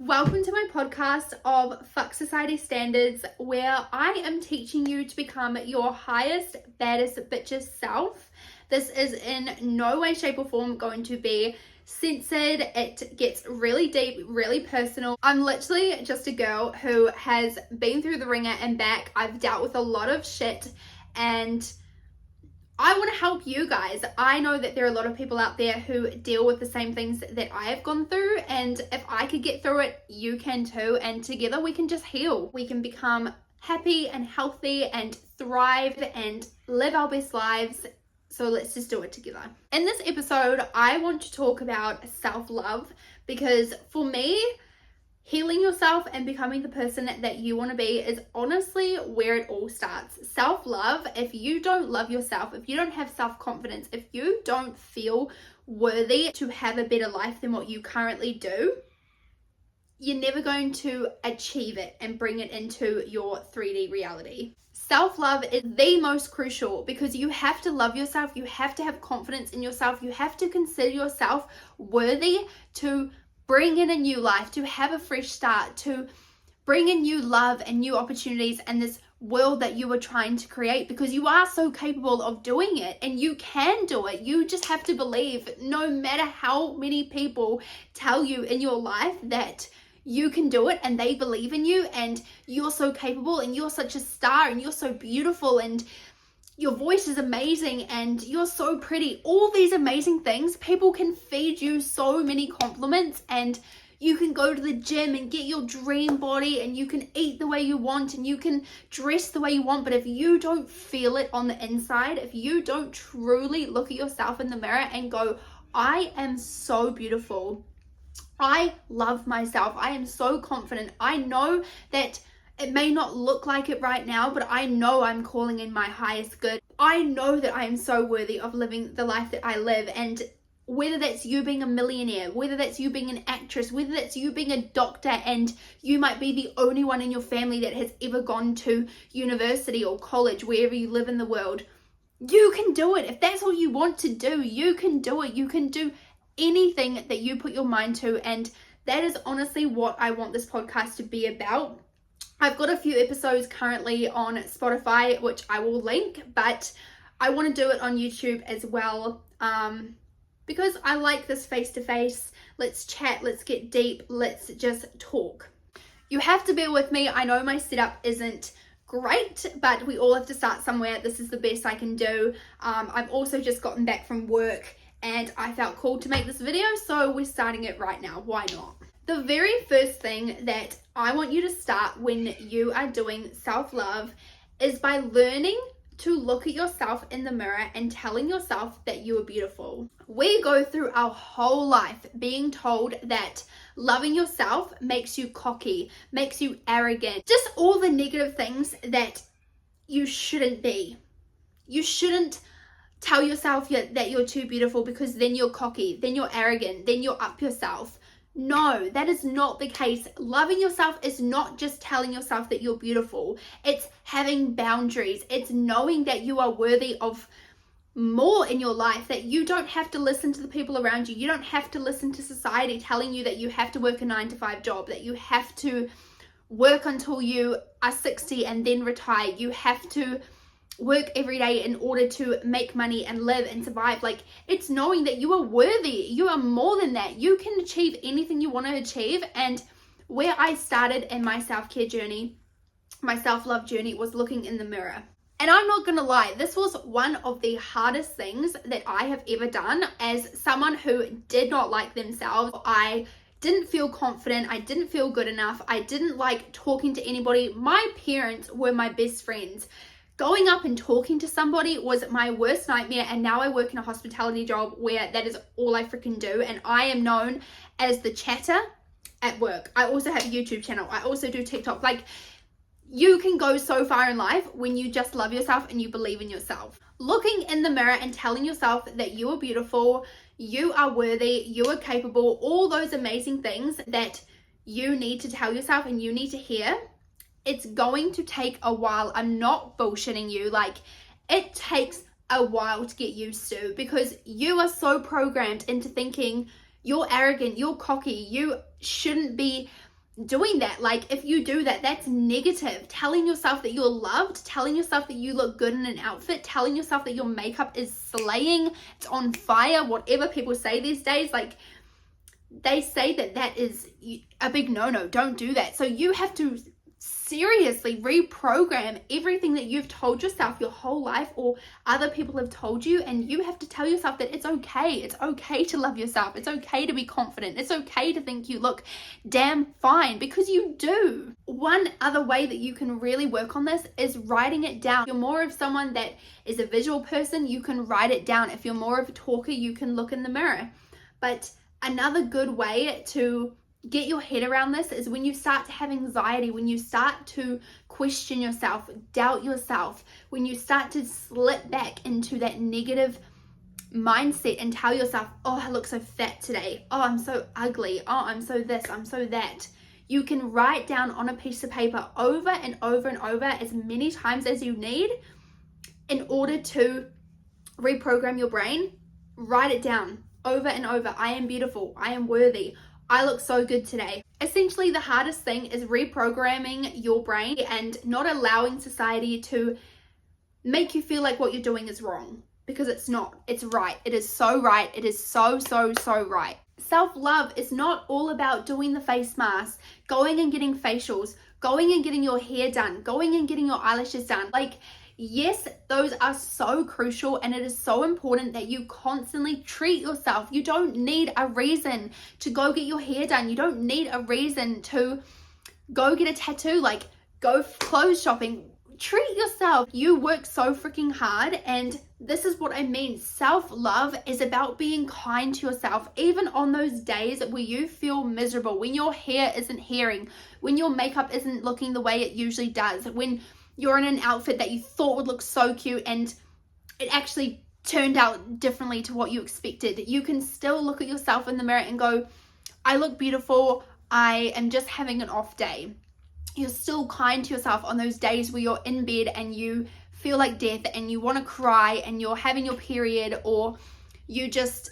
Welcome to my podcast of Fuck Society Standards, where I am teaching you to become your highest, baddest bitches self. This is in no way, shape, or form going to be censored. It gets really deep, really personal. I'm literally just a girl who has been through the ringer and back. I've dealt with a lot of shit and I want to help you guys. I know that there are a lot of people out there who deal with the same things that I have gone through, and if I could get through it, you can too, and together we can just heal. We can become happy and healthy and thrive and live our best lives. So let's just do it together. In this episode, I want to talk about self-love, because for me, healing yourself and becoming the person that you want to be is honestly where it all starts. Self-love, if you don't love yourself, if you don't have self-confidence, if you don't feel worthy to have a better life than what you currently do, you're never going to achieve it and bring it into your 3D reality. Self-love is the most crucial, because you have to love yourself, you have to have confidence in yourself, you have to consider yourself worthy to bring in a new life, to have a fresh start, to bring in new love and new opportunities and this world that you are trying to create, because you are so capable of doing it and you can do it. You just have to believe, no matter how many people tell you in your life that you can do it and they believe in you and you're so capable and you're such a star and you're so beautiful and your voice is amazing and you're so pretty. All these amazing things, people can feed you so many compliments, and you can go to the gym and get your dream body and you can eat the way you want and you can dress the way you want. But if you don't feel it on the inside, if you don't truly look at yourself in the mirror and go, I am so beautiful, I love myself, I am so confident, I know that it may not look like it right now, but I know I'm calling in my highest good. I know that I am so worthy of living the life that I live. And whether that's you being a millionaire, whether that's you being an actress, whether that's you being a doctor and you might be the only one in your family that has ever gone to university or college, wherever you live in the world, you can do it. If that's what you want to do, you can do it. You can do anything that you put your mind to. And that is honestly what I want this podcast to be about. I've got a few episodes currently on Spotify, which I will link, but I want to do it on YouTube as well, because I like this face-to-face. Let's chat, let's get deep, let's just talk. You have to bear with me. I know my setup isn't great, but we all have to start somewhere. This is the best I can do. I've also just gotten back from work and I felt cool to make this video, so we're starting it right now. Why not? The very first thing that I want you to start when you are doing self-love is by learning to look at yourself in the mirror and telling yourself that you are beautiful. We go through our whole life being told that loving yourself makes you cocky, makes you arrogant, just all the negative things that you shouldn't be. You shouldn't tell yourself that you're too beautiful, because then you're cocky, then you're arrogant, then you're up yourself. No, that is not the case. Loving yourself is not just telling yourself that you're beautiful. It's having boundaries. It's knowing that you are worthy of more in your life, that you don't have to listen to the people around you. You don't have to listen to society telling you that you have to work a 9-to-5 job, that you have to work until you are 60 and then retire. You have to work every day in order to make money and live and survive. Like, it's knowing that you are worthy. You are more than that. You can achieve anything you want to achieve. And where I started in my self-care journey, my self-love journey, was looking in the mirror. And I'm not gonna lie, this was one of the hardest things that I have ever done as someone who did not like themselves. I didn't feel confident. I didn't feel good enough. I didn't like talking to anybody. My parents were my best friends. Going up and talking to somebody was my worst nightmare, and now I work in a hospitality job where that is all I freaking do, and I am known as the chatter at work. I also have a YouTube channel. I also do TikTok. Like, you can go so far in life when you just love yourself and you believe in yourself. Looking in the mirror and telling yourself that you are beautiful, you are worthy, you are capable, all those amazing things that you need to tell yourself and you need to hear. It's going to take a while. I'm not bullshitting you. Like, it takes a while to get used to, because you are so programmed into thinking you're arrogant, you're cocky, you shouldn't be doing that. Like, if you do that, that's negative. Telling yourself that you're loved, telling yourself that you look good in an outfit, telling yourself that your makeup is slaying, it's on fire, whatever people say these days, like, they say that is a big no-no. Don't do that. So you have to seriously reprogram everything that you've told yourself your whole life, or other people have told you, and you have to tell yourself that it's okay. It's okay to love yourself. It's okay to be confident. It's okay to think you look damn fine, because you do. One other way that you can really work on this is writing it down. If you're more of someone that is a visual person, you can write it down. If you're more of a talker, you can look in the mirror. But another good way to get your head around this is when you start to have anxiety, when you start to question yourself, doubt yourself, when you start to slip back into that negative mindset and tell yourself, oh, I look so fat today, oh, I'm so ugly, oh, I'm so this, I'm so that. You can write down on a piece of paper over and over and over as many times as you need in order to reprogram your brain. Write it down over and over. I am beautiful, I am worthy, I look so good today. Essentially, the hardest thing is reprogramming your brain and not allowing society to make you feel like what you're doing is wrong, because it's not. It's right. It is so right. It is so right. Self-love is not all about doing the face mask, going and getting facials, going and getting your hair done, going and getting your eyelashes done. Like, yes, those are so crucial, and it is so important that you constantly treat yourself. You don't need a reason to go get your hair done. You don't need a reason to go get a tattoo, like go clothes shopping. Treat yourself. You work so freaking hard, and this is what I mean. Self-love is about being kind to yourself, even on those days where you feel miserable, when your hair isn't hairing, when your makeup isn't looking the way it usually does, when you're in an outfit that you thought would look so cute and it actually turned out differently to what you expected. You can still look at yourself in the mirror and go, I look beautiful, I am just having an off day. You're still kind to yourself on those days where you're in bed and you feel like death and you want to cry and you're having your period, or you just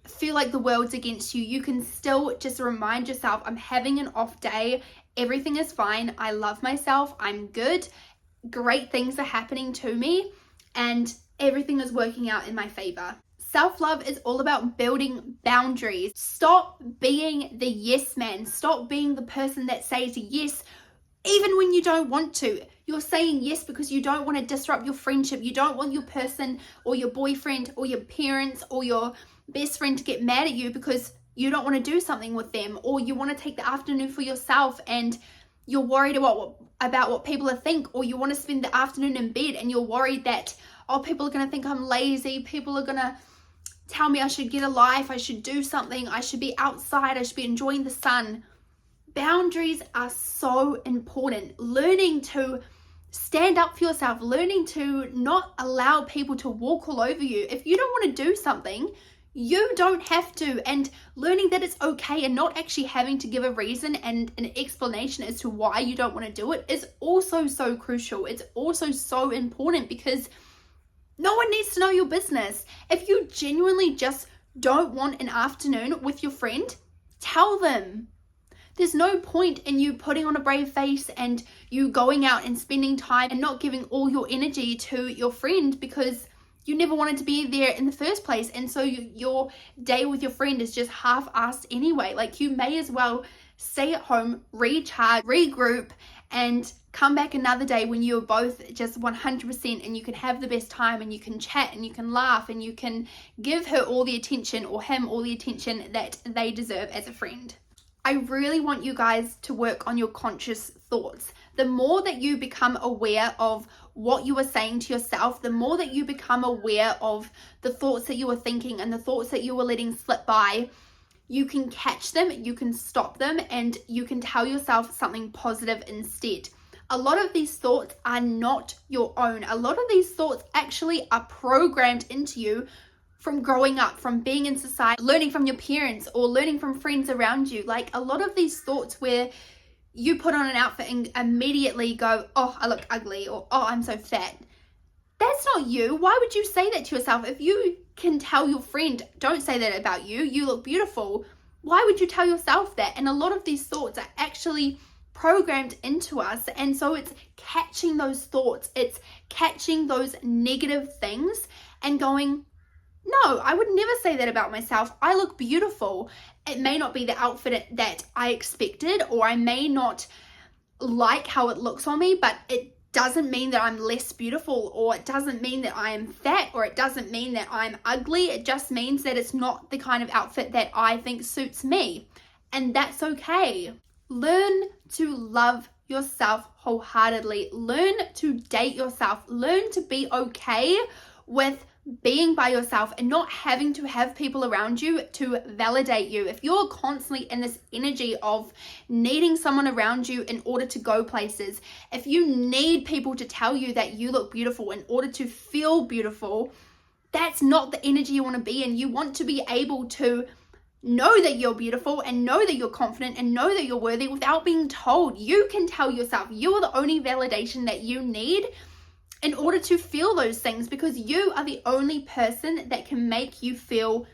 feel like the world's against you. You can still just remind yourself, I'm having an off day, everything is fine, I love myself, I'm good, great things are happening to me, and everything is working out in my favor. Self-love is all about building boundaries. Stop being the yes man. Stop being the person that says yes even when you don't want to. You're saying yes because you don't want to disrupt your friendship. You don't want your person or your boyfriend or your parents or your best friend to get mad at you because you don't want to do something with them, or you want to take the afternoon for yourself and you're worried about what people think, or you want to spend the afternoon in bed and you're worried that, oh, people are going to think I'm lazy, people are going to tell me I should get a life, I should do something, I should be outside, I should be enjoying the sun. Boundaries are so important. Learning to stand up for yourself, learning to not allow people to walk all over you. If you don't want to do something, you don't have to, and learning that it's okay and not actually having to give a reason and an explanation as to why you don't want to do it is also so crucial. It's also so important, because no one needs to know your business. If you genuinely just don't want an afternoon with your friend, tell them. There's no point in you putting on a brave face and you going out and spending time and not giving all your energy to your friend because you never wanted to be there in the first place, and so your day with your friend is just half-assed anyway. Like, you may as well stay at home, recharge, regroup, and come back another day when you're both just 100% and you can have the best time and you can chat and you can laugh and you can give her all the attention or him all the attention that they deserve as a friend. I really want you guys to work on your conscious thoughts. The more that you become aware of what you are saying to yourself, the more that you become aware of the thoughts that you are thinking and the thoughts that you are letting slip by, you can catch them, you can stop them, and you can tell yourself something positive instead. A lot of these thoughts are not your own. A lot of these thoughts actually are programmed into you from growing up, from being in society, learning from your parents or learning from friends around you. Like, a lot of these thoughts where you put on an outfit and immediately go, oh, I look ugly, or oh, I'm so fat. That's not you. Why would you say that to yourself? If you can tell your friend, don't say that about you, you look beautiful, Why would you tell yourself that? And a lot of these thoughts are actually programmed into us, and so it's catching those thoughts, it's catching those negative things and going, no, I would never say that about myself. I look beautiful. It may not be the outfit that I expected, or I may not like how it looks on me, but it doesn't mean that I'm less beautiful, or it doesn't mean that I am fat, or it doesn't mean that I'm ugly. It just means that it's not the kind of outfit that I think suits me, and that's okay. Learn to love yourself wholeheartedly. Learn to date yourself. Learn to be okay with being by yourself and not having to have people around you to validate you. If you're constantly in this energy of needing someone around you in order to go places, if you need people to tell you that you look beautiful in order to feel beautiful, that's not the energy you want to be in. You want to be able to know that you're beautiful and know that you're confident and know that you're worthy without being told. You can tell yourself. You are the only validation that you need in order to feel those things, because you are the only person that can make you feel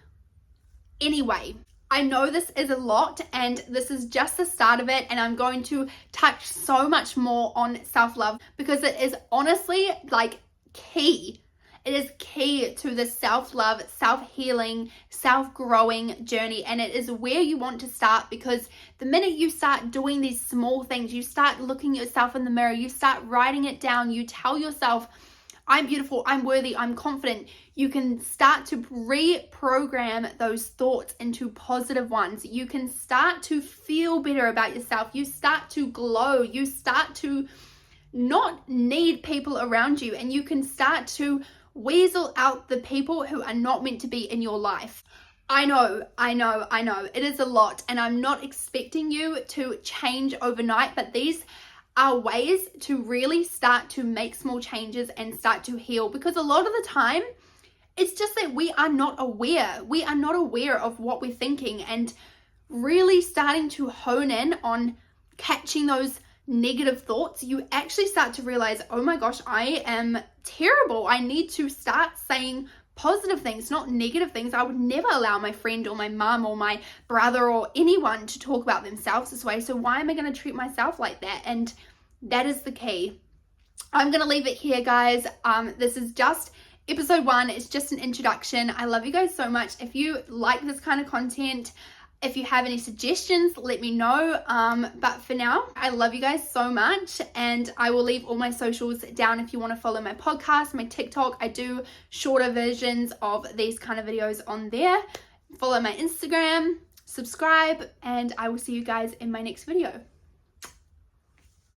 anyway. I know this is a lot, and this is just the start of it, and I'm going to touch so much more on self-love because it is honestly like key. It is key to the self-love, self-healing, self-growing journey, and it is where you want to start, because the minute you start doing these small things, you start looking at yourself in the mirror, you start writing it down, you tell yourself, I'm beautiful, I'm worthy, I'm confident, you can start to reprogram those thoughts into positive ones. You can start to feel better about yourself. You start to glow. You start to not need people around you, and you can start to weasel out the people who are not meant to be in your life. I know. It is a lot, and I'm not expecting you to change overnight, but these are ways to really start to make small changes and start to heal, because a lot of the time, it's just that we are not aware. We are not aware of what we're thinking, and really starting to hone in on catching those negative thoughts, you actually start to realize, oh my gosh, I am terrible. I need to start saying positive things, not negative things. I would never allow my friend or my mum or my brother or anyone to talk about themselves this way. So why am I going to treat myself like that? And that is the key. I'm going to leave it here, guys. This is just episode 1. It's just an introduction. I love you guys so much. If you like this kind of content, if you have any suggestions, let me know. But for now, I love you guys so much, and I will leave all my socials down if you want to follow my podcast, my TikTok. I do shorter versions of these kind of videos on there. Follow my Instagram, subscribe, and I will see you guys in my next video.